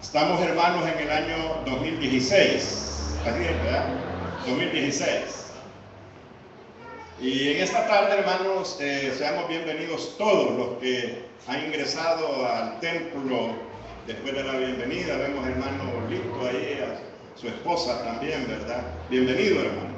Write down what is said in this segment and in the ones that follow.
Estamos, hermanos, en el año 2016. Así es, ¿verdad? 2016. Y en esta tarde, hermanos, seamos bienvenidos todos los que han ingresado al templo después de la bienvenida. Vemos hermano Lito ahí, a su esposa también, ¿verdad? Bienvenido, hermano.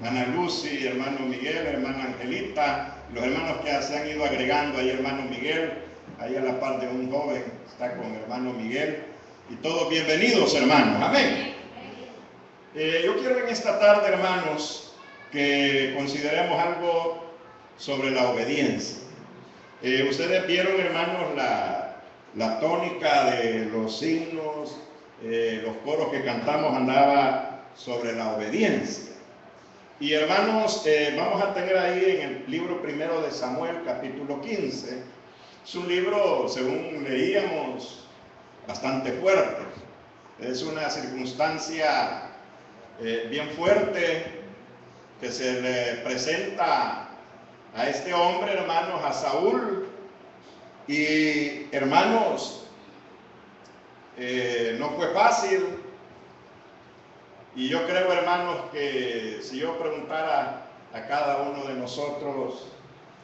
Hermana Lucy, hermano Miguel, hermana Angelita, los hermanos que se han ido agregando ahí, hermano Miguel, ahí a la par de un joven, está con hermano Miguel. Y todos bienvenidos, hermanos. Amén. Yo quiero en esta tarde, hermanos, que consideremos algo sobre la obediencia. Ustedes vieron, hermanos, la tónica de los signos, los coros que cantamos andaba sobre la obediencia. Y hermanos, vamos a tener ahí en el libro primero de Samuel, capítulo 15. Es un libro, según leíamos, bastante fuerte. Es una circunstancia bien fuerte que se le presenta a este hombre, hermanos, a Saúl. Y hermanos, no fue fácil. Y yo creo, hermanos, que si yo preguntara a cada uno de nosotros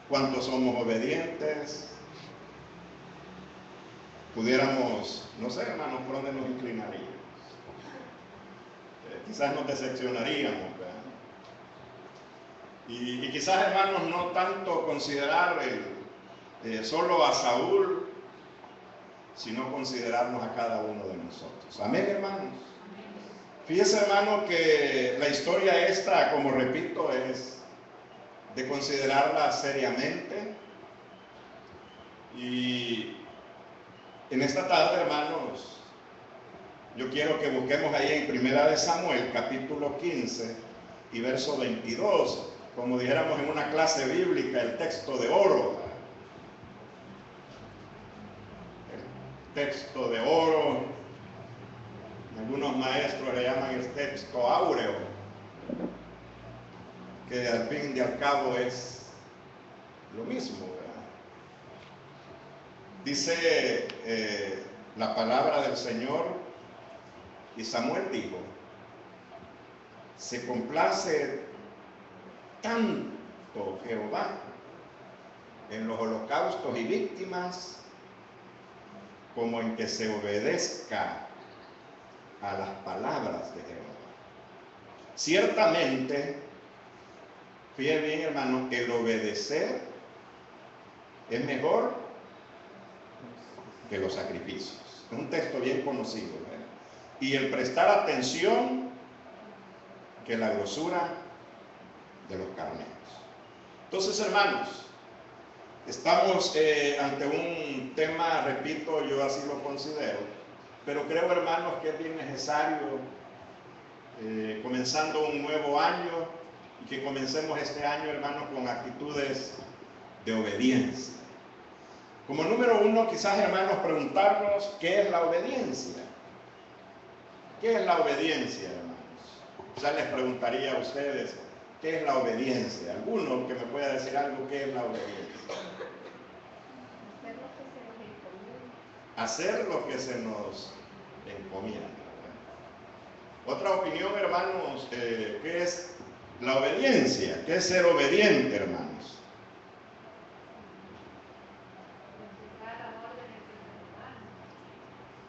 cuántos somos obedientes, pudiéramos, no sé, hermanos, por dónde nos inclinaríamos. Quizás nos decepcionaríamos, ¿verdad? Y quizás, hermanos, no tanto considerar solo a Saúl, sino considerarnos a cada uno de nosotros. Amén, hermanos. Fíjese, hermano, que la historia esta, como repito, es de considerarla seriamente. Y en esta tarde, hermanos, yo quiero que busquemos ahí en Primera de Samuel, capítulo 15 y verso 22, como dijéramos en una clase bíblica, el texto de oro. El texto de oro, algunos maestros le llaman el texto áureo, que al fin y al cabo es lo mismo, ¿verdad? Dice la palabra del Señor, y Samuel dijo: se complace tanto Jehová en los holocaustos y víctimas como en que se obedezca a las palabras de Jehová. Ciertamente, fíjense bien, hermano, el obedecer es mejor que los sacrificios. Es un texto bien conocido, ¿verdad? Y el prestar atención que la grosura de los carneros. Entonces, hermanos, estamos ante un tema, repito, yo así lo considero, pero creo, hermanos, que es bien necesario, comenzando un nuevo año, y que comencemos este año, hermanos, con actitudes de obediencia. Como número uno, quizás, hermanos, preguntarnos qué es la obediencia. ¿Qué es la obediencia, hermanos? Quizás les preguntaría a ustedes, ¿qué es la obediencia? ¿Alguno que me pueda decir algo? ¿Qué es la obediencia? Hacer lo que se nos encomienda. Otra opinión, hermanos, ¿qué es la obediencia? ¿Qué es ser obediente, hermanos?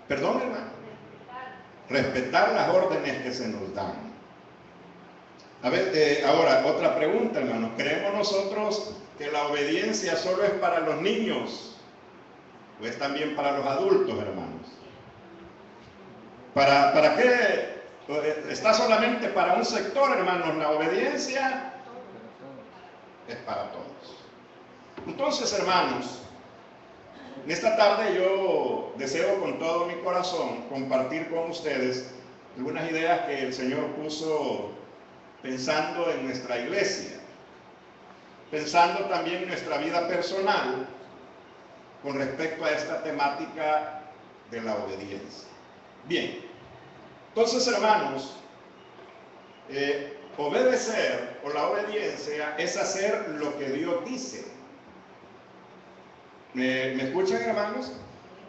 Perdón, hermano. Respetar las órdenes que se nos dan. A ver, ahora, otra pregunta, hermanos. ¿Creemos nosotros que la obediencia solo es para los niños o es también para los adultos, hermanos? ¿Para qué? ¿Está solamente para un sector, hermanos? La obediencia es para todos. Entonces, hermanos, en esta tarde yo deseo con todo mi corazón compartir con ustedes algunas ideas que el Señor puso pensando en nuestra iglesia, pensando también en nuestra vida personal con respecto a esta temática de la obediencia. Bien, entonces, hermanos, obedecer o la obediencia es hacer lo que Dios dice. ¿Me escuchan, hermanos?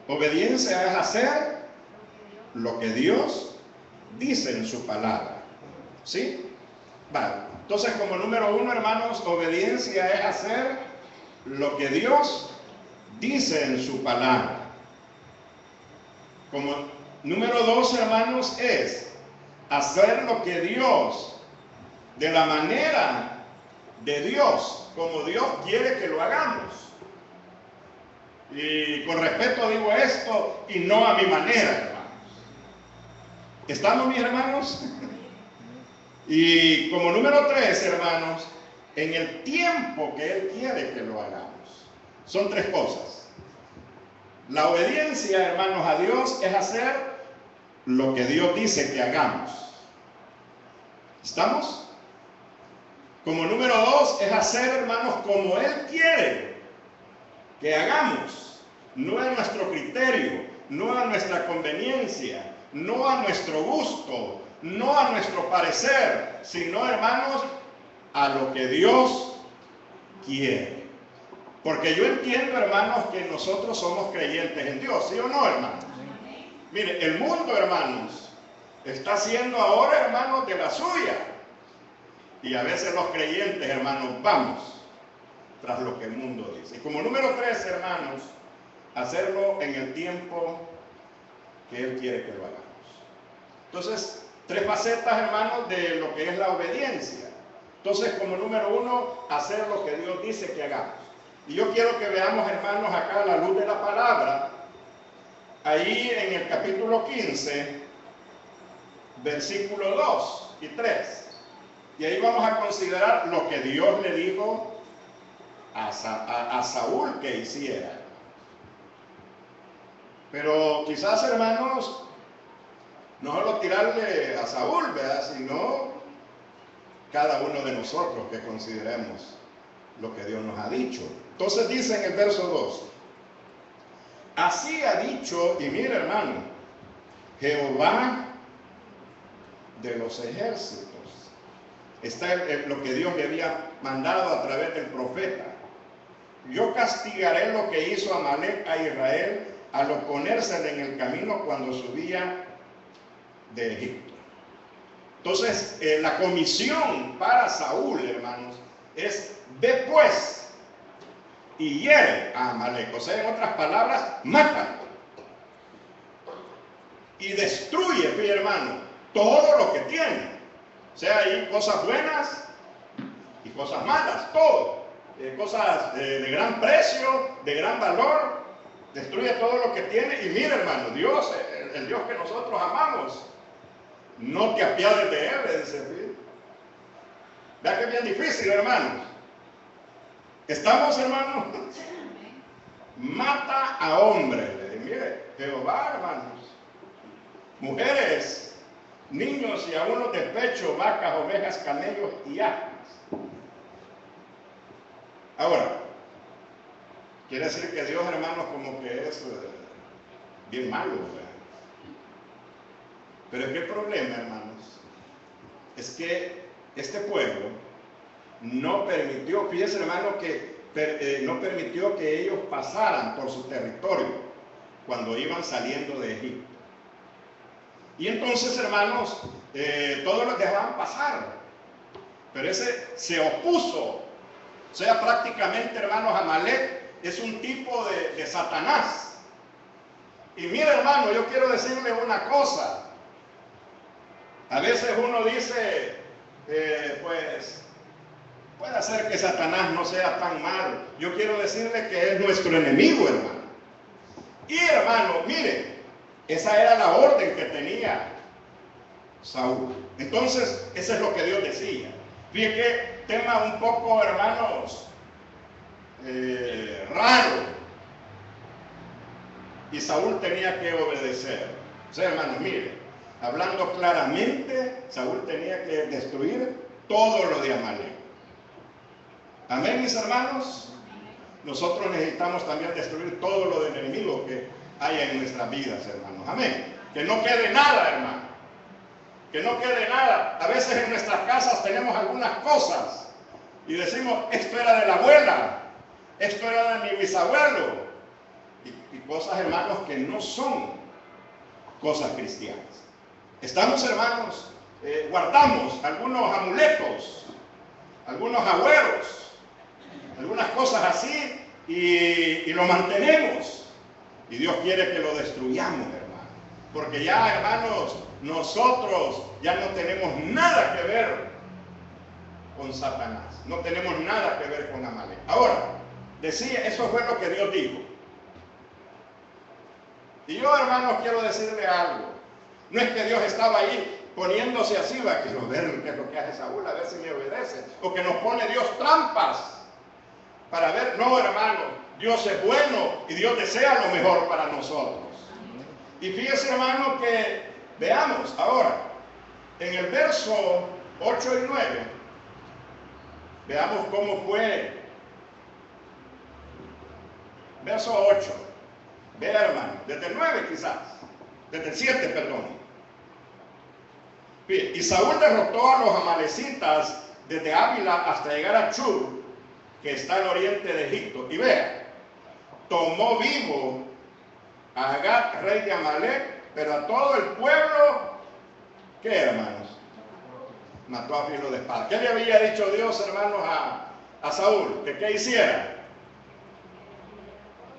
Obediencia es hacer lo que Dios dice en su palabra. ¿Sí? Vale. Entonces, como número uno, hermanos, obediencia es hacer lo que Dios dice en su palabra. Como número dos, hermanos, es hacer lo que Dios, de la manera de Dios, como Dios quiere que lo hagamos. Y con respeto digo esto, y no a mi manera, hermanos. ¿Estamos, mis hermanos? Y como número tres, hermanos, en el tiempo que Él quiere que lo hagamos. Son tres cosas. La obediencia, hermanos, a Dios es hacer lo que Dios dice que hagamos. ¿Estamos? Como número dos, es hacer, hermanos, como Él quiere que hagamos. No a nuestro criterio, no a nuestra conveniencia, no a nuestro gusto, no a nuestro parecer, sino, hermanos, a lo que Dios quiere. Porque yo entiendo, hermanos, que nosotros somos creyentes en Dios, ¿sí o no, hermanos? Mire, el mundo, hermanos, está haciendo ahora, hermanos, de la suya. Y a veces los creyentes, hermanos, vamos tras lo que el mundo dice. Y como número tres, hermanos, hacerlo en el tiempo que Él quiere que lo hagamos. Entonces, tres facetas, hermanos, de lo que es la obediencia. Entonces, como número uno, hacer lo que Dios dice que hagamos. Y yo quiero que veamos, hermanos, acá a la luz de la palabra, ahí en el capítulo 15, versículos 2 y 3. Y ahí vamos a considerar lo que Dios le dijo a Saúl que hiciera. Pero quizás, hermanos, no solo tirarle a Saúl, ¿verdad? Sino cada uno de nosotros que consideremos lo que Dios nos ha dicho. Entonces dice en el verso 2, así ha dicho, y mira, hermano, Jehová de los ejércitos. Está lo que Dios le había mandado a través del profeta. Yo castigaré lo que hizo Amalek a Israel al oponérsele en el camino cuando subía de Egipto. Entonces, la comisión para Saúl, hermanos, es ve pues y hiere a Amalek. O sea, en otras palabras, mata y destruye, mi hermano, todo lo que tiene. O sea, hay cosas buenas y cosas malas, todo. Cosas de gran precio, de gran valor, destruye todo lo que tiene. Y mira, hermano, Dios, el Dios que nosotros amamos, no te apiades de él, le dice. Vea que es bien difícil, hermanos. ¿Estamos, hermanos? Mata a hombres. Mire, Jehová, hermanos. Mujeres, niños y aún los de pecho, vacas, ovejas, camellos y asnos. Ahora, quiere decir que Dios, hermanos, como que es bien malo, ¿verdad? Pero ¿qué problema, hermanos? Es que este pueblo no permitió, fíjense, hermano, que no permitió que ellos pasaran por su territorio cuando iban saliendo de Egipto. Y entonces, hermanos, todos los dejaban pasar, pero ese se opuso. O sea, prácticamente, hermanos, Amalek es un tipo de Satanás. Y mira, hermano, yo quiero decirle una cosa. A veces uno dice, pues, puede ser que Satanás no sea tan malo. Yo quiero decirle que es nuestro enemigo, hermano. Y, hermano, mire, esa era la orden que tenía Saúl. Entonces, eso es lo que Dios decía. Fíjense que tema un poco, hermanos, raro. Y Saúl tenía que obedecer. O sea, hermanos, mire, hablando claramente, Saúl tenía que destruir todo lo de Amalek. Amén, mis hermanos. Nosotros necesitamos también destruir todo lo del enemigo que haya en nuestras vidas, hermanos. Amén. Que no quede nada, hermano. Que no quede nada. A veces en nuestras casas tenemos algunas cosas y decimos, esto era de la abuela, esto era de mi bisabuelo. Y cosas, hermanos, que no son. cosas cristianas. Estamos, hermanos, guardamos algunos amuletos, algunos agüeros, algunas cosas así y lo mantenemos. Y Dios quiere que lo destruyamos, hermano. Porque ya, hermanos, nosotros ya no tenemos nada que ver con Satanás. No tenemos nada que ver con Amalek. Ahora, decía, eso fue lo que Dios dijo. Y yo, hermanos, quiero decirle algo. No es que Dios estaba ahí poniéndose así, va, quiero ver qué es lo que hace Saúl, a ver si me obedece. O que nos pone Dios trampas para ver. No, hermano, Dios es bueno y Dios desea lo mejor para nosotros. Y fíjese, hermano, que veamos ahora, en el verso 8 y 9, veamos cómo fue. Verso 8. Vea, hermano, desde el 9 quizás, desde el 7, perdón. Y Saúl derrotó a los amalecitas desde Ávila hasta llegar a Chur, que está al oriente de Egipto. Y vea, tomó vivo a Agag, rey de Amalek, pero a todo el pueblo, ¿qué, hermanos? Mató a filo de espada. ¿Qué le había dicho Dios, hermanos, a Saúl? ¿Que qué hiciera?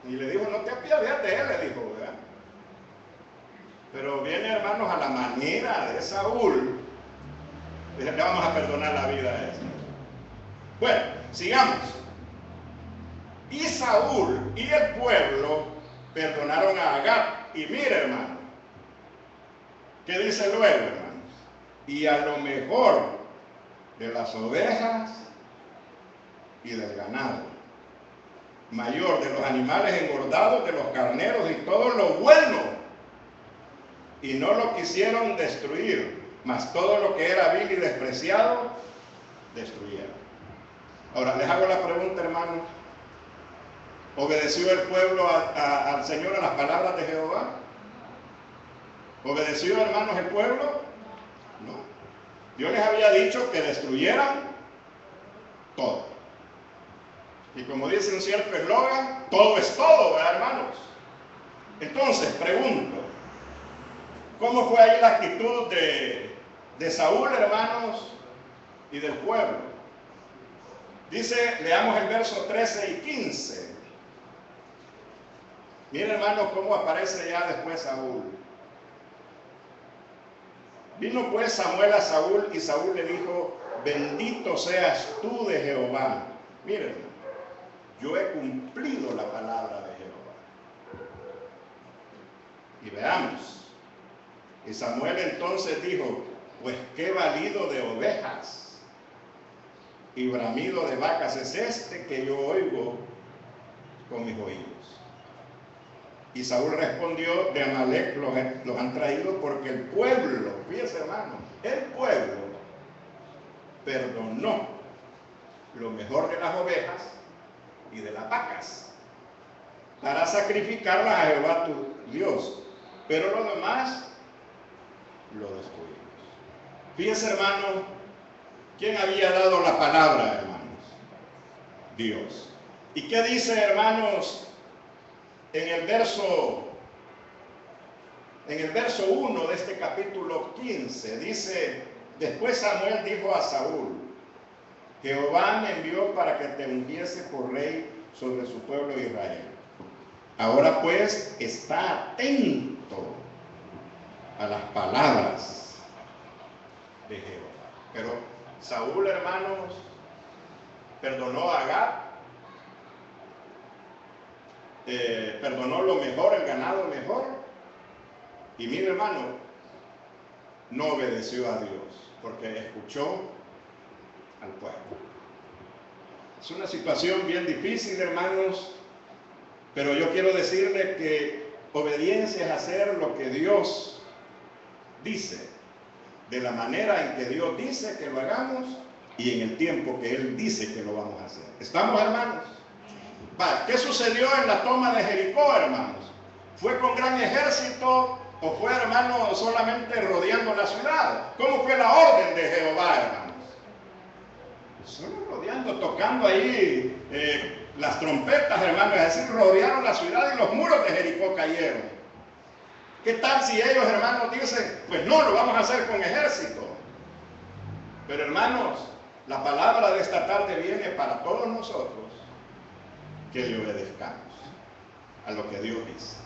Y le dijo, no te apiades de él, le dijo, ¿verdad? Pero viene, hermanos, a la manera de Saúl. Le vamos a perdonar la vida a eso. Bueno, sigamos. Y Saúl y el pueblo perdonaron a Agag. Y mire, hermano, ¿qué dice luego, hermanos? Y a lo mejor de las ovejas y del ganado, mayor de los animales engordados, de los carneros y todo lo bueno, y no lo quisieron destruir, mas todo lo que era vil y despreciado, destruyeron. Ahora, les hago la pregunta, hermano, ¿obedeció el pueblo al Señor a las palabras de Jehová? ¿Obedeció, hermanos, el pueblo? No. Dios les había dicho que destruyeran todo. Y como dice un cierto eslogan, todo es todo, ¿verdad, hermanos? Entonces, pregunto, ¿cómo fue ahí la actitud de Saúl, hermanos, y del pueblo? Dice, leamos el verso 13 y 15. Miren, hermanos, cómo aparece ya después Saúl. Vino pues Samuel a Saúl y Saúl le dijo, bendito seas tú de Jehová. Miren, yo he cumplido la palabra de Jehová. Y veamos. Y Samuel entonces dijo, pues qué balido de ovejas y bramido de vacas es este que yo oigo con mis oídos. Y Saúl respondió, de Amalek los han traído porque el pueblo, fíjense, hermano, el pueblo perdonó lo mejor de las ovejas y de las vacas para sacrificarlas a Jehová tu Dios, pero lo demás lo destruimos. Fíjense, hermano, ¿quién había dado la palabra, hermanos? Dios. ¿Y qué dice, hermanos, en el verso 1 de este capítulo 15? Dice, después Samuel dijo a Saúl, Jehová me envió para que te ungiese por rey sobre su pueblo Israel. Ahora pues, está atento a las palabras de Jehová. Pero Saúl, hermanos, perdonó a Agag, perdonó lo mejor, el ganado mejor, y mire, hermano, no obedeció a Dios, porque escuchó al pueblo. Es una situación bien difícil, hermanos, pero yo quiero decirle que obediencia es hacer lo que Dios dice, de la manera en que Dios dice que lo hagamos y en el tiempo que Él dice que lo vamos a hacer. ¿Estamos, hermanos? Vale. ¿Qué sucedió en la toma de Jericó, hermanos? ¿Fue con gran ejército o fue, hermanos, solamente rodeando la ciudad? ¿Cómo fue la orden de Jehová, hermanos? Solo rodeando, tocando ahí las trompetas, hermanos, es decir, rodearon la ciudad y los muros de Jericó cayeron. ¿Qué tal si ellos, hermanos, dicen, pues no, lo vamos a hacer con ejército? Pero hermanos, la palabra de esta tarde viene para todos nosotros que le obedezcamos a lo que Dios dice.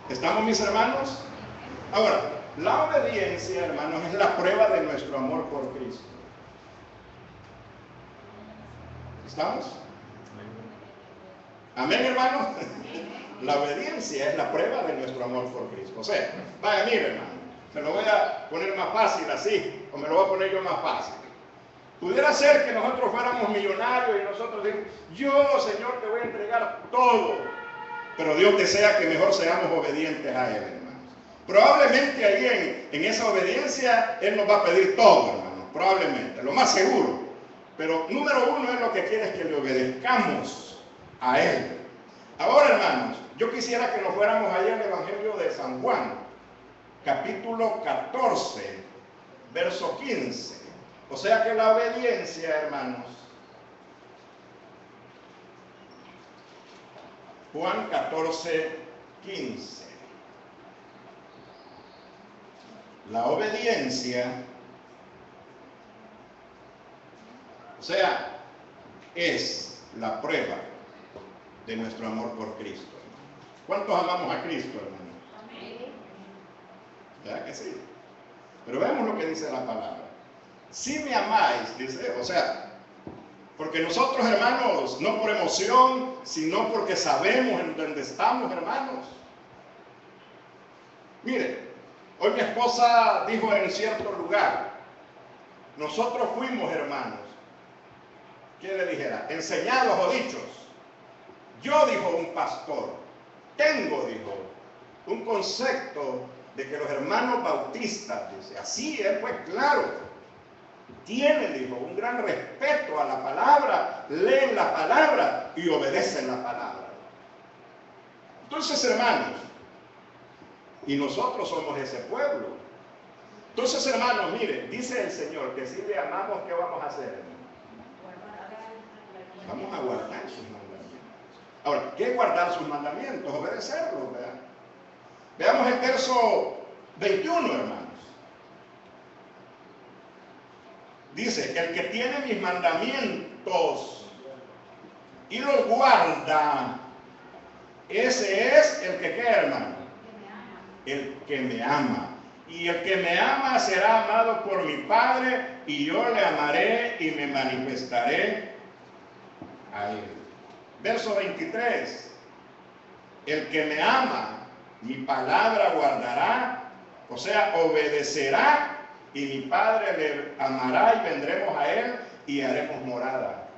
¿Estamos, mis hermanos? Ahora, la obediencia, hermanos, es la prueba de nuestro amor por Cristo. ¿Estamos? Amén, hermanos. La obediencia es la prueba de nuestro amor por Cristo. O sea, vaya, mire, hermano, me lo voy a poner más fácil así, o me lo voy a poner yo más fácil. Pudiera ser que nosotros fuéramos millonarios y nosotros digamos, yo, Señor, te voy a entregar todo. Pero Dios desea que mejor seamos obedientes a Él, hermanos. Probablemente ahí en esa obediencia Él nos va a pedir todo, hermanos. Probablemente, lo más seguro. Pero número uno es lo que quiere es que le obedezcamos a Él. Ahora, hermanos, yo quisiera que nos fuéramos allá al Evangelio de San Juan, capítulo 14, verso 15. O sea que la obediencia, hermanos, Juan 14, 15. La obediencia, o sea, es la prueba de nuestro amor por Cristo. ¿Cuántos amamos a Cristo, hermanos? Amén. ¿Verdad que sí? Pero veamos lo que dice la palabra. Si me amáis, dice, o sea, porque nosotros, hermanos, no por emoción, sino porque sabemos en dónde estamos, hermanos. Mire, hoy mi esposa dijo en cierto lugar, nosotros fuimos, hermanos, ¿qué le dijera? Enseñados o dichos. Yo, dijo un pastor, tengo, dijo, un concepto de que los hermanos bautistas, dice, así es, pues claro, tienen, dijo, un gran respeto a la palabra, leen la palabra y obedecen la palabra. Entonces, hermanos, y nosotros somos ese pueblo. Entonces, hermanos, mire, dice el Señor que si le amamos, ¿qué vamos a hacer? Vamos a guardar sus mandamientos. Ahora, ¿qué es guardar sus mandamientos? Obedecerlos, ¿verdad? Veamos el verso 21, hermanos. Dice, el que tiene mis mandamientos y los guarda, ese es el que, ¿qué, hermano? El que me ama. Y el que me ama será amado por mi Padre, y yo le amaré y me manifestaré a él. Verso 23. El que me ama, mi palabra guardará, o sea, obedecerá, y mi Padre le amará y vendremos a él y haremos morada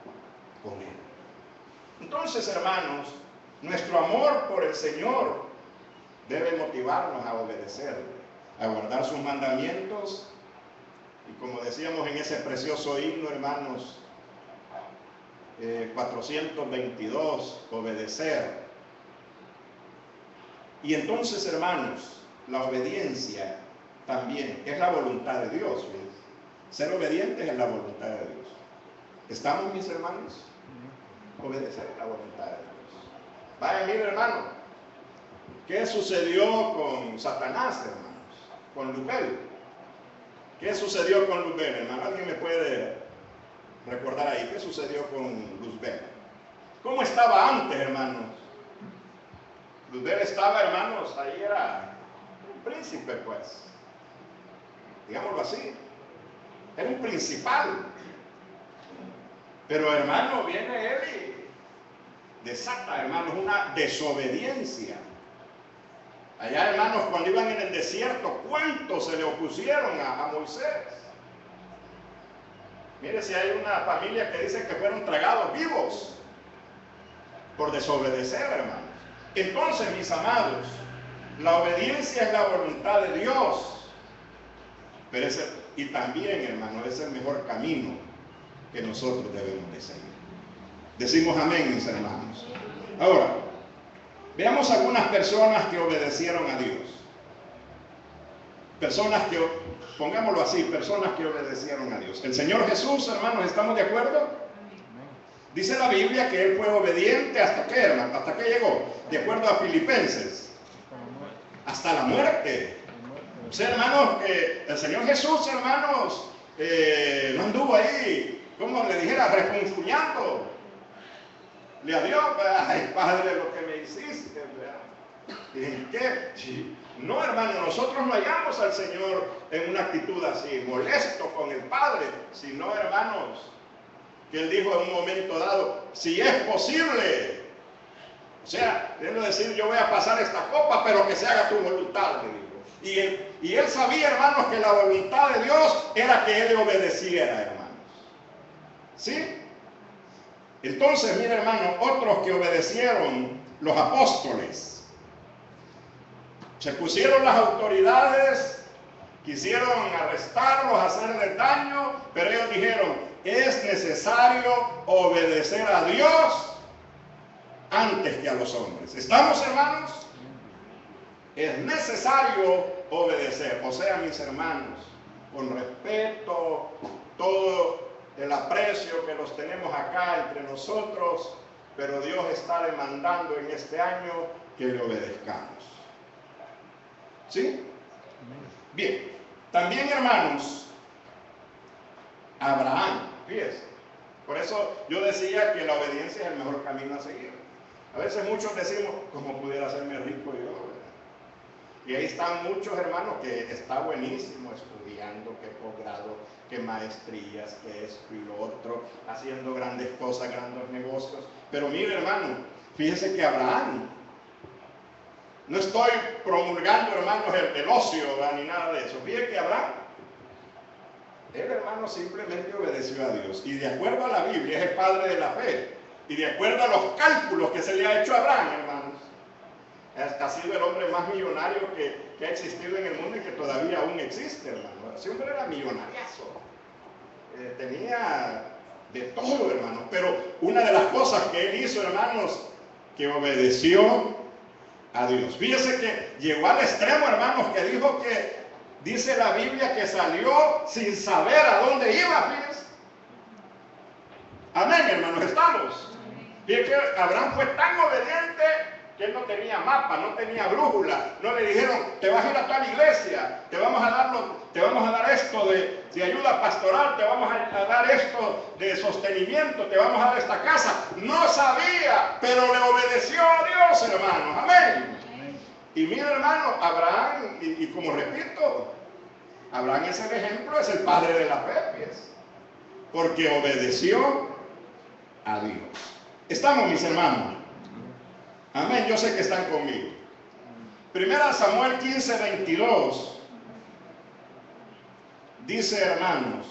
con él. Entonces, hermanos, nuestro amor por el Señor debe motivarnos a obedecerle, a guardar sus mandamientos y, como decíamos en ese precioso himno, hermanos, 422, obedecer. Y entonces, hermanos, la obediencia también es la voluntad de Dios. ¿Ves? Ser obedientes es la voluntad de Dios. ¿Estamos, mis hermanos? Obedecer la voluntad de Dios. Vaya, mire, hermano, ¿qué sucedió con Satanás, hermanos? Con Luzbel. ¿Qué sucedió con Luzbel, hermano? ¿Alguien me puede recordar ahí? ¿Qué sucedió con Luzbel? ¿Cómo estaba antes, hermanos? Luzbel estaba, hermanos, ahí era un príncipe, pues. Digámoslo así. Era un principal. Pero, hermano, viene él y desata, hermanos, una desobediencia. Allá, hermanos, cuando iban en el desierto, ¿cuántos se le opusieron a Moisés? Mire, si hay una familia que dice que fueron tragados vivos por desobedecer, hermanos. Entonces, mis amados, la obediencia es la voluntad de Dios. Pero y también, hermano, es el mejor camino que nosotros debemos de seguir. Decimos amén, mis hermanos. Ahora, veamos algunas personas que obedecieron a Dios. Personas que, pongámoslo así, personas que obedecieron a Dios. El Señor Jesús, hermanos, ¿estamos de acuerdo? Dice la Biblia que Él fue obediente hasta qué, hermano, hasta qué llegó, de acuerdo a Filipenses. hasta la muerte. O sea, hermanos, que el Señor Jesús, hermanos, no anduvo ahí, como le dijera, refunfuñando. Le dio, ay, Padre, lo que me hiciste, ¿verdad? ¿Y en qué? Sí. No, hermano, nosotros no hallamos al Señor en una actitud así, molesto con el Padre, sino, hermanos, que Él dijo en un momento dado, si es posible, o sea, debo decir, yo voy a pasar esta copa, pero que se haga tu voluntad, le dijo. Y Él sabía, hermanos, que la voluntad de Dios era que Él le obedeciera, hermanos. ¿Sí? Entonces, mira, hermano, otros que obedecieron, los apóstoles, se pusieron las autoridades, quisieron arrestarlos, hacerles daño, pero ellos dijeron, es necesario obedecer a Dios antes que a los hombres. ¿Estamos, hermanos? Es necesario obedecer. O sea, mis hermanos, con respeto, todo el aprecio que los tenemos acá entre nosotros, pero Dios está demandando en este año que le obedezcamos. ¿Sí? Bien. También, hermanos, Abraham, fíjense. Por eso yo decía que la obediencia es el mejor camino a seguir. A veces muchos decimos, ¿cómo pudiera hacerme rico yo? Y ahí están muchos hermanos que está buenísimo estudiando, que posgrado, que maestrías, que esto y lo otro, haciendo grandes cosas, grandes negocios. Pero mire, hermano, fíjese que Abraham, no estoy promulgando, hermanos, el ocio ni nada de eso. Fíjese que Abraham, él, hermano, simplemente obedeció a Dios. Y de acuerdo a la Biblia, es el padre de la fe. Y de acuerdo a los cálculos que se le ha hecho a Abraham, hermanos, ha sido el hombre más millonario que ha existido en el mundo y que todavía aún existe, hermano. Ese hombre era millonariazo. Tenía de todo, hermano. Pero una de las cosas que él hizo, hermanos, que obedeció a Dios. Fíjese que llegó al extremo, hermanos, que dijo que, dice la Biblia, que salió sin saber a dónde iba, fíjense. Amén, hermanos, estamos. Fíjense que Abraham fue tan obediente que él no tenía mapa, no tenía brújula. No le dijeron, te vas a ir a tal iglesia, te vamos a dar esto de ayuda pastoral, te vamos a dar esto de sostenimiento, te vamos a dar esta casa. No sabía, pero le obedeció a Dios, hermanos. Amén. Y mira, hermano, Abraham, y como repito, Abraham es el ejemplo, es el padre de la fe, pues, porque obedeció a Dios. ¿Estamos, mis hermanos? Amén, yo sé que están conmigo. Primera Samuel 15:22 dice, hermanos,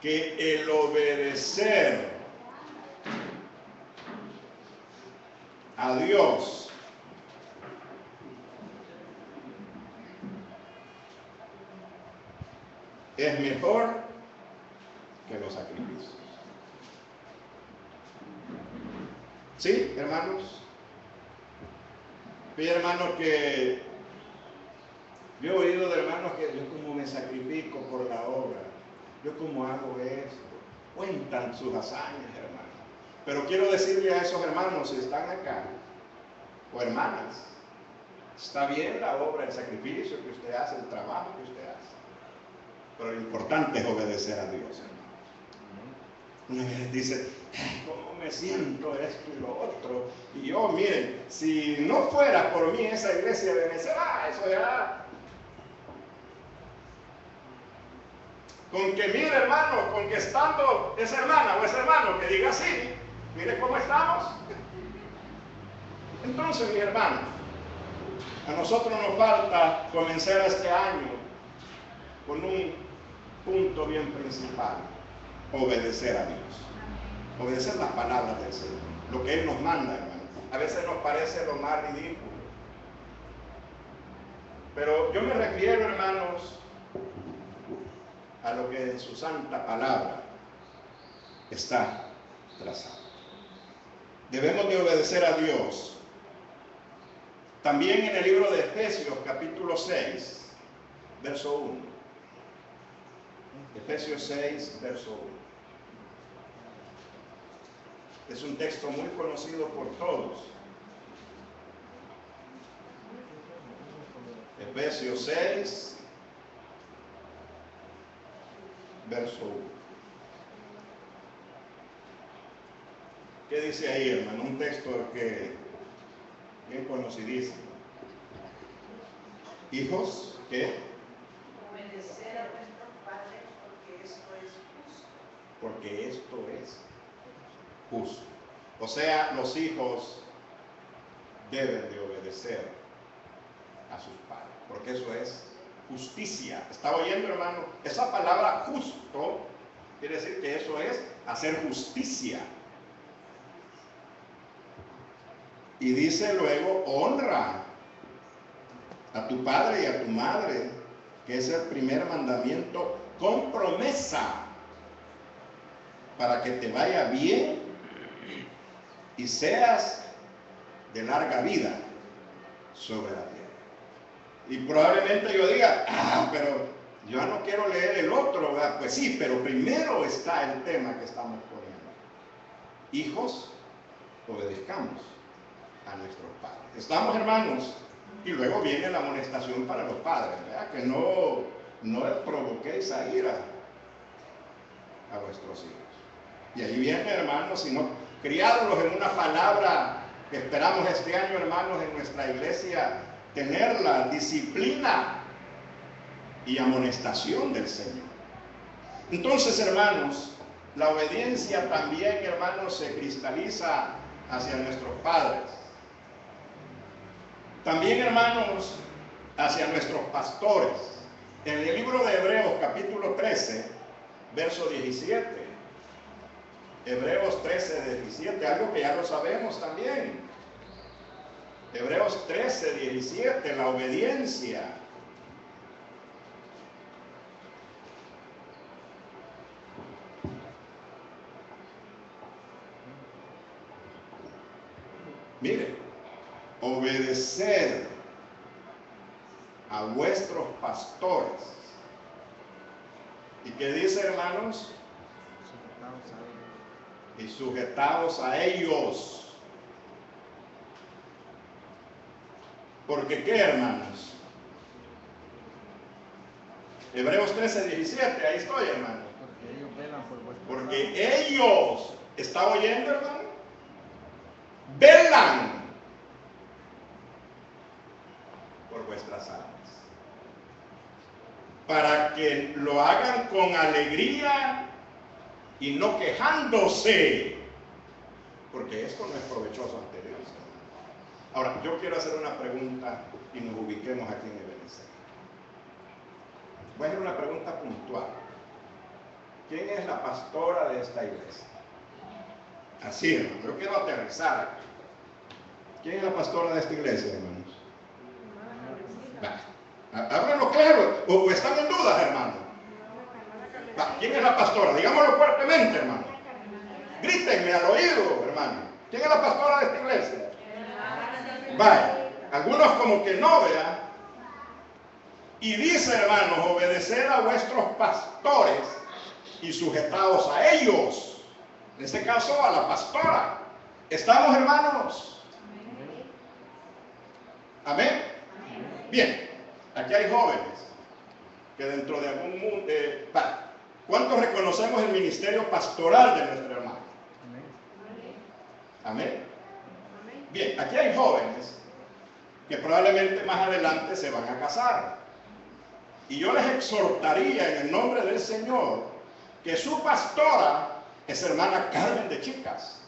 que el obedecer a Dios es mejor que los sacrificios. ¿Sí, hermanos? Fíjense, hermanos, que yo he oído de hermanos que yo como me sacrifico por la obra, yo como hago esto, cuentan sus hazañas, hermanos. Pero quiero decirle a esos hermanos, si están acá, o hermanas, está bien la obra, el sacrificio que usted hace, el trabajo que usted hace, pero lo importante es obedecer a Dios, hermanos. Una vez dice, ¿cómo me siento esto y lo otro? Y yo, miren, si no fuera por mí esa iglesia de Benecer, eso ya. Con que mire, hermano, con que estando esa hermana o ese hermano que diga así, mire cómo estamos. Entonces, mi hermano, a nosotros nos falta comenzar este año con un punto bien principal: obedecer a Dios. Obedecer las palabras del Señor, lo que Él nos manda, hermano. A veces nos parece lo más ridículo, pero yo me refiero, hermanos, a lo que en su santa palabra está trazado. Debemos de obedecer a Dios. También en el libro de Efesios, capítulo 6, verso 1. Efesios 6, verso 1. Es un texto muy conocido por todos. Efesios 6, verso 1. ¿Qué dice ahí, hermano? Un texto que bien conocidísimo. Hijos, ¿qué? Obedecer a nuestros padres porque esto es justo. Porque esto es justo. O sea, los hijos deben de obedecer a sus padres, porque eso es justicia. ¿Está oyendo, hermano? Esa palabra justo quiere decir que eso es hacer justicia. Y dice luego, honra a tu padre y a tu madre, que es el primer mandamiento con promesa, para que te vaya bien y seas de larga vida sobre la tierra. Y probablemente yo diga, pero yo no quiero leer el otro, ¿verdad? Pues sí, pero primero está el tema que estamos poniendo. Hijos, obedezcamos a nuestros padres. ¿Estamos, hermanos? Y luego viene la amonestación para los padres, ¿verdad? Que no provoquéis a ira a vuestros hijos. Y ahí viene, hermanos, sino criándolos en una palabra que esperamos este año, hermanos, en nuestra iglesia, tenerla, disciplina y amonestación del Señor. Entonces, hermanos, la obediencia también, hermanos, se cristaliza hacia nuestros padres. También, hermanos, hacia nuestros pastores. En el libro de Hebreos, capítulo 13, verso 17. Hebreos 13, 17, algo que ya lo sabemos también. Hebreos 13, 17, la obediencia. Mire, obedecer a vuestros pastores. ¿Y qué dice, hermanos? Y sujetados a ellos. ¿Porque qué, hermanos? Hebreos 13, 17, ahí estoy, hermano. Porque ellos, ¿está oyendo, hermano? Velan por vuestras almas, para que lo hagan con alegría y no quejándose, porque esto no es provechoso ante Dios. Ahora, yo quiero hacer una pregunta y nos ubiquemos aquí en Ebenezer. Voy a hacer una pregunta puntual. ¿Quién es la pastora de esta iglesia? Así, hermano, yo quiero aterrizar aquí. ¿Quién es la pastora de esta iglesia, hermanos? Háblenlo claro, o están en dudas, hermano. ¿Quién es la pastora? Digámoslo fuertemente, hermano. Grítenme al oído, hermano. ¿Quién es la pastora de esta iglesia? Vaya, algunos como que no, vean. Y dice, hermanos, obedecer a vuestros pastores y sujetados a ellos. En este caso, a la pastora. ¿Estamos, hermanos? ¿Amén? Bien, aquí hay jóvenes que dentro de algún mundo... ¿Cuántos reconocemos el ministerio pastoral de nuestro hermano? ¿Amén? Bien, aquí hay jóvenes que probablemente más adelante se van a casar. Y yo les exhortaría en el nombre del Señor que su pastora es hermana Carmen de Chicas.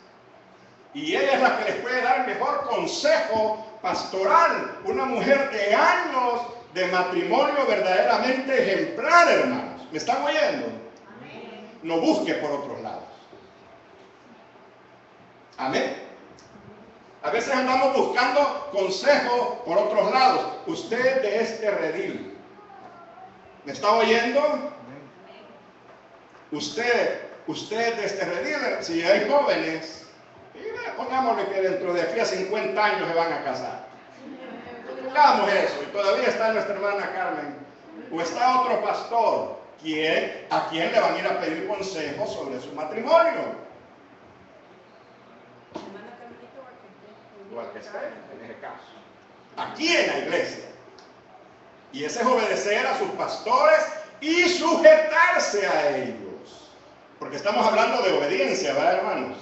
Y ella es la que les puede dar el mejor consejo pastoral. Una mujer de años de matrimonio verdaderamente ejemplar, hermanos. ¿Me están oyendo? Amén. No busque por otros lados. Amén. A veces andamos buscando consejos por otros lados. Usted de este redil, ¿me está oyendo? Usted de este redil, si hay jóvenes, pongámosle que dentro de aquí a 50 años se van a casar. Pongamos eso, y todavía está nuestra hermana Carmen, o está otro pastor, a quien le van a ir a pedir consejos sobre su matrimonio. O al que esté, en ese caso. Aquí en la iglesia. Y ese es obedecer a sus pastores y sujetarse a ellos. Porque estamos hablando de obediencia, ¿verdad, hermanos?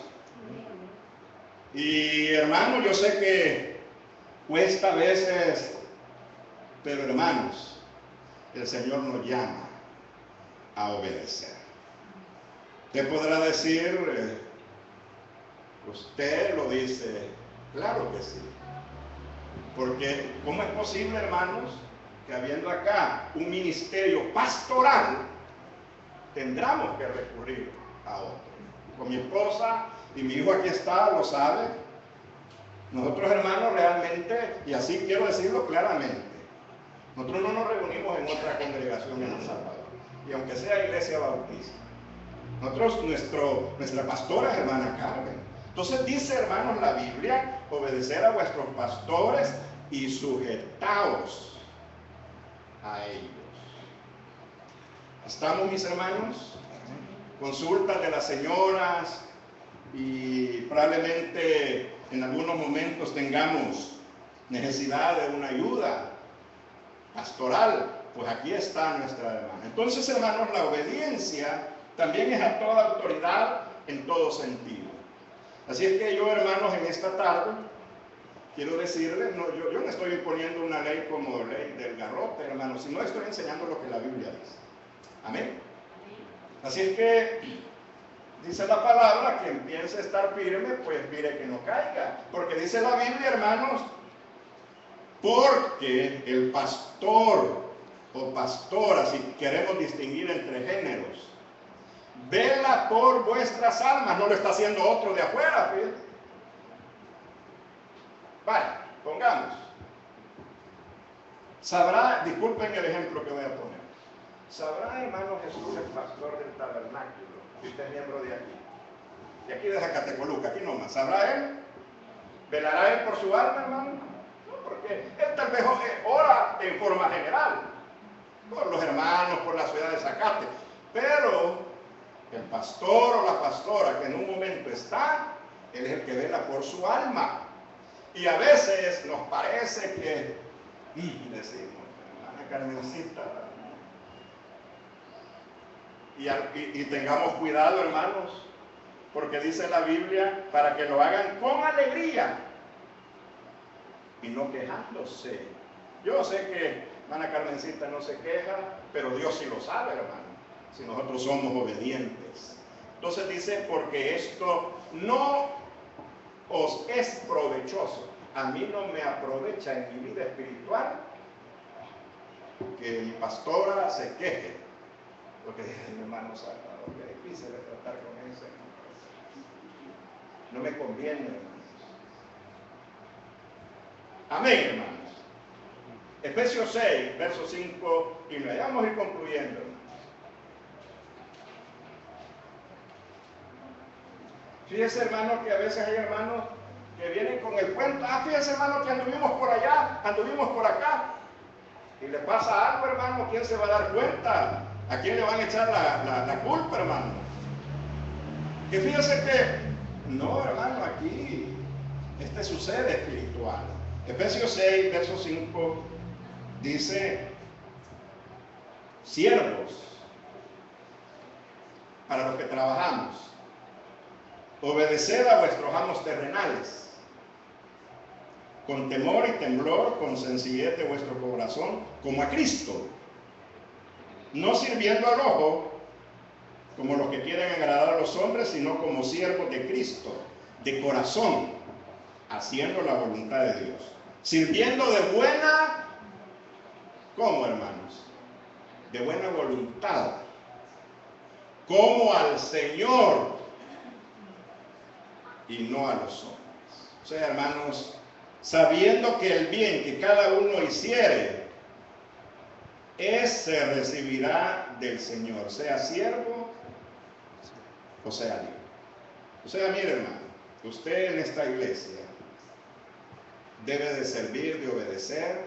Y hermanos, yo sé que cuesta a veces, pero hermanos, el Señor nos llama a obedecer. Usted podrá decir, usted lo dice, claro que sí. Porque ¿cómo es posible, hermanos, que habiendo acá un ministerio pastoral, tendremos que recurrir a otro? Con mi esposa y mi hijo aquí está, lo sabe. Nosotros, hermanos, realmente, y así quiero decirlo claramente, nosotros no nos reunimos en otra congregación en El Salvador, y aunque sea Iglesia Bautista. Nosotros, nuestra pastora es hermana Carmen. Entonces dice, hermanos, la Biblia, obedecer a vuestros pastores y sujetaos a ellos. ¿Estamos, mis hermanos? Consultas de las señoras y probablemente en algunos momentos tengamos necesidad de una ayuda pastoral, pues aquí está nuestra hermana. Entonces, hermanos, la obediencia también es a toda autoridad en todo sentido. Así es que yo, hermanos, en esta tarde quiero decirles, yo no estoy imponiendo una ley como ley del garrote, hermanos, sino estoy enseñando lo que la Biblia dice. Amén. Así es que dice la palabra, quien piense estar firme, pues mire que no caiga. Porque dice la Biblia, hermanos, porque el pastor o pastora, si queremos distinguir entre géneros, vela por vuestras almas. No lo está haciendo otro de afuera, fíjate. Vale, pongamos. Sabrá, disculpen el ejemplo que voy a poner. Sabrá, hermano Jesús, el pastor del tabernáculo, que usted es miembro de aquí. De aquí de Zacatecoluca, aquí nomás. ¿Sabrá él? ¿Velará él por su alma, hermano? No, porque él tal vez ora en forma general, por los hermanos, por la ciudad de Zacate. Pero el pastor o la pastora que en un momento está, él es el que vela por su alma. Y a veces nos parece que, y decimos, hermana Carmencita, y tengamos cuidado, hermanos, porque dice la Biblia, para que lo hagan con alegría y no quejándose. Yo sé que hermana Carmencita no se queja, pero Dios sí lo sabe, hermano, si nosotros somos obedientes. Entonces dice, porque esto no os es provechoso. A mí no me aprovecha en mi vida espiritual que mi pastora se queje. Porque mi hermano Salvador, qué difícil es tratar con ese. No me conviene, hermanos. Amén, hermanos. Efesios 6, versos 5 y 9. Vamos a ir concluyendo, hermanos. Fíjese, hermano, que a veces hay hermanos que vienen con el cuento. Fíjese, hermano, que anduvimos por allá, anduvimos por acá. Y le pasa algo, hermano, ¿quién se va a dar cuenta? ¿A quién le van a echar la culpa, hermano? Que fíjese que, no, hermano, aquí, sucede espiritual. Efesios 6, verso 5, dice, siervos, para los que trabajamos, obedeced a vuestros amos terrenales, con temor y temblor, con sencillez de vuestro corazón, como a Cristo, no sirviendo al ojo, como los que quieren agradar a los hombres, sino como siervos de Cristo, de corazón, haciendo la voluntad de Dios, sirviendo de buena, ¿cómo, hermanos? De buena voluntad, como al Señor y no a los hombres. O sea, hermanos, sabiendo que el bien que cada uno hiciere, ese recibirá del Señor, sea siervo o sea libre. O sea, mire, hermano, usted en esta iglesia debe de servir, de obedecer,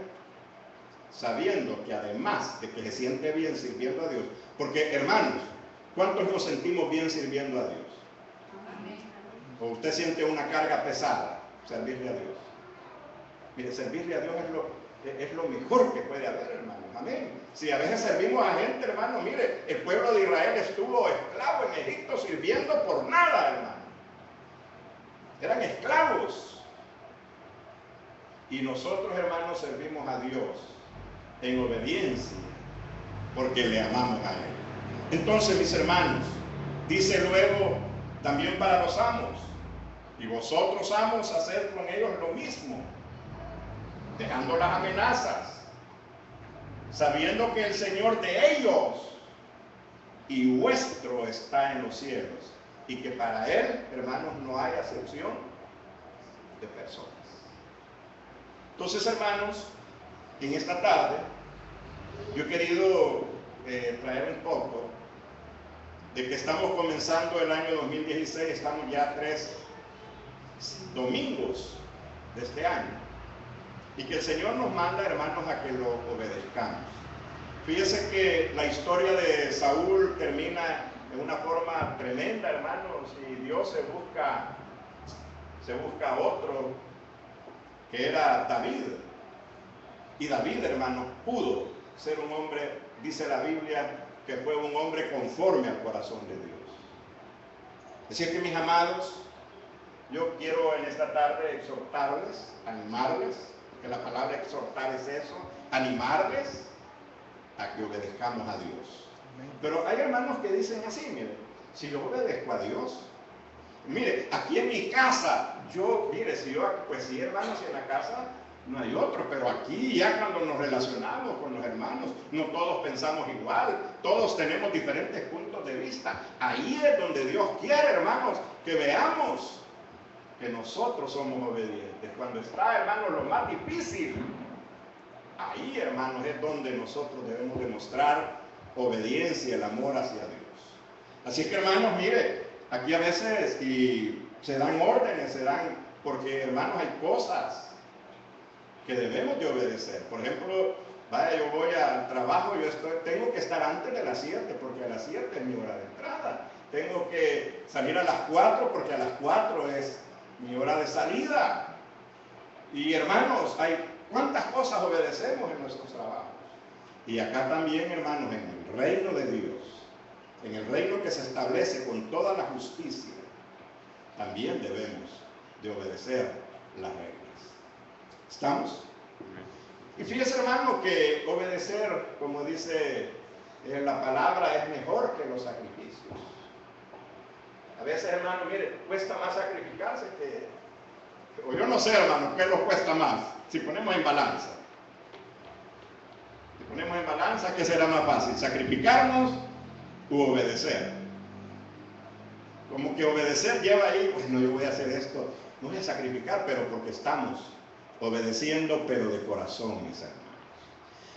sabiendo que además de que se siente bien sirviendo a Dios, porque, hermanos, ¿cuántos nos sentimos bien sirviendo a Dios? ¿O usted siente una carga pesada servirle a Dios? Mire, servirle a Dios es lo mejor que puede haber, hermanos. Amén. Si a veces servimos a gente, hermano, mire, el pueblo de Israel estuvo esclavo en Egipto sirviendo por nada, hermano. Eran esclavos. Y nosotros, hermanos, servimos a Dios en obediencia, porque le amamos a Él. Entonces, mis hermanos, dice luego también para los amos: y vosotros, amos, haced con ellos lo mismo, dejando las amenazas, sabiendo que el Señor de ellos y vuestro está en los cielos, y que para Él, hermanos, no hay acepción de personas. Entonces, hermanos, en esta tarde yo he querido traer un poco de que estamos comenzando el año 2016, estamos ya 3 domingos de este año, y que el Señor nos manda, hermanos, a que lo obedezcamos. Fíjese que la historia de Saúl termina en una forma tremenda, hermanos, y Dios se busca otro, que era David. Y David, hermanos, pudo ser un hombre, dice la Biblia, que fue un hombre conforme al corazón de Dios. Así es que, mis amados, yo quiero en esta tarde exhortarles, animarles, que la palabra exhortar es eso, animarles a que obedezcamos a Dios. Pero hay hermanos que dicen así: mire, si yo obedezco a Dios, mire, aquí en mi casa, pues sí, hermanos, en la casa no hay otro, pero aquí ya cuando nos relacionamos con los hermanos, no todos pensamos igual, todos tenemos diferentes puntos de vista. Ahí es donde Dios quiere, hermanos, que veamos que nosotros somos obedientes. Cuando está, hermanos, lo más difícil, ahí, hermanos, es donde nosotros debemos demostrar obediencia, el amor hacia Dios. Así es que, hermanos, mire, aquí a veces y se dan órdenes, porque, hermanos, hay cosas que debemos de obedecer. Por ejemplo, yo voy al trabajo, tengo que estar antes de las 7, porque a las 7 es mi hora de entrada. Tengo que salir a las 4, porque a las 4 es mi hora de salida. Y, hermanos, ¿cuántas cosas obedecemos en nuestros trabajos? Y acá también, hermanos, en el reino de Dios, en el reino que se establece con toda la justicia, también debemos de obedecer las reglas. ¿Estamos? Y fíjese, hermano, que obedecer, como dice la palabra, es mejor que los sacrificios. A veces, hermano, mire, cuesta más sacrificarse o yo no sé, hermano, ¿qué nos cuesta más? Si ponemos en balanza. ¿Qué será más fácil? ¿Sacrificarnos u obedecer? Como que obedecer lleva ahí, pues no, yo voy a hacer esto, no voy a sacrificar, pero porque estamos obedeciendo, pero de corazón, mis hermanos.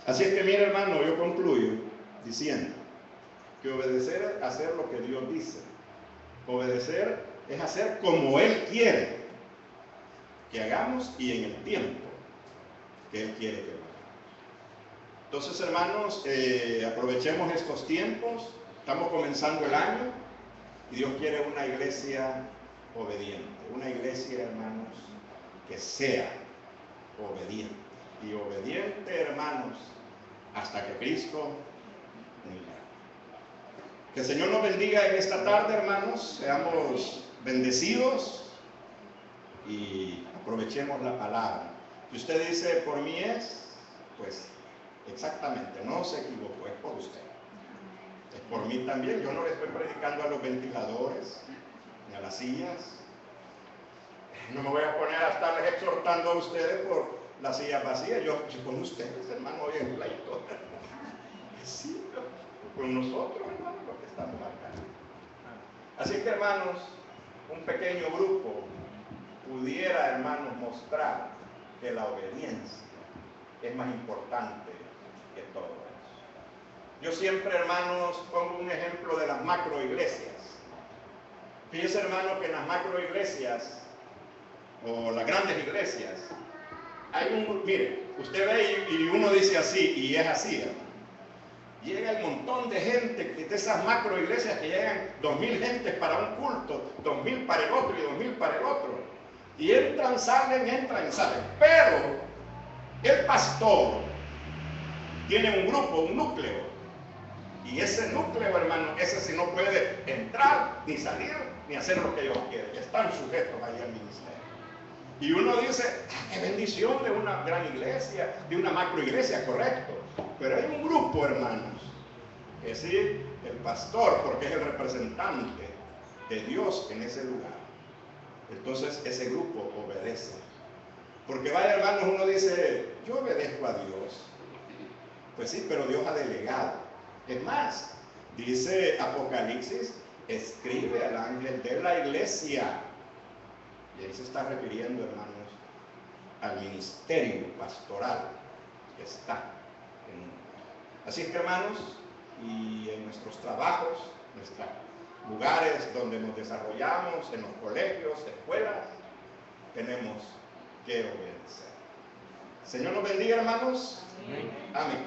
Así es que, mire, hermano, yo concluyo diciendo que obedecer es hacer lo que Dios dice. Obedecer es hacer como Él quiere que hagamos y en el tiempo que Él quiere que lo hagamos. Entonces, hermanos, aprovechemos estos tiempos. Estamos comenzando el año y Dios quiere una iglesia obediente. Una iglesia, hermanos, que sea obediente. Y obediente, hermanos, hasta que Cristo venga. Que el Señor nos bendiga en esta tarde, hermanos. Seamos bendecidos y aprovechemos la palabra. Si usted dice, por mí es, pues exactamente, no se equivocó, es por usted. Es por mí también. Yo no le estoy predicando a los ventiladores ni a las sillas. No me voy a poner a estarles exhortando a ustedes por las sillas vacías. Yo con ustedes, hermano, hoy en pleito. Sí, con nosotros, hermano, los que estamos acá. Así que, hermanos, un pequeño grupo pudiera, hermanos, mostrar que la obediencia es más importante que todo eso. Yo siempre, hermanos, pongo un ejemplo de las macroiglesias. Fíjese, hermano, que en las macroiglesias o las grandes iglesias mire, usted ve y uno dice así, y es así, hermano. Llega el montón de gente de esas macro iglesias que llegan 2,000 gentes para un culto, 2,000 para el otro y 2,000 para el otro. Y entran, salen. Pero el pastor tiene un grupo, un núcleo. Y ese núcleo, hermano, ese sí no puede entrar, ni salir, ni hacer lo que ellos quieren. Están sujetos ahí al ministerio. Y uno dice, qué bendición de una gran iglesia, de una macro iglesia, correcto. Pero hay un grupo, hermanos, que sí, el pastor, porque es el representante de Dios en ese lugar. Entonces ese grupo obedece. Porque vaya, hermanos, uno dice, yo obedezco a Dios. Pues sí, pero Dios ha delegado. Es más, dice Apocalipsis, escribe al ángel de la iglesia. Y ahí se está refiriendo, hermanos, al ministerio pastoral que está en un lugar. Así que, hermanos, y en nuestros trabajos, nuestros lugares donde nos desarrollamos, en los colegios, escuelas, tenemos que obedecer. Señor nos bendiga, hermanos. Amén.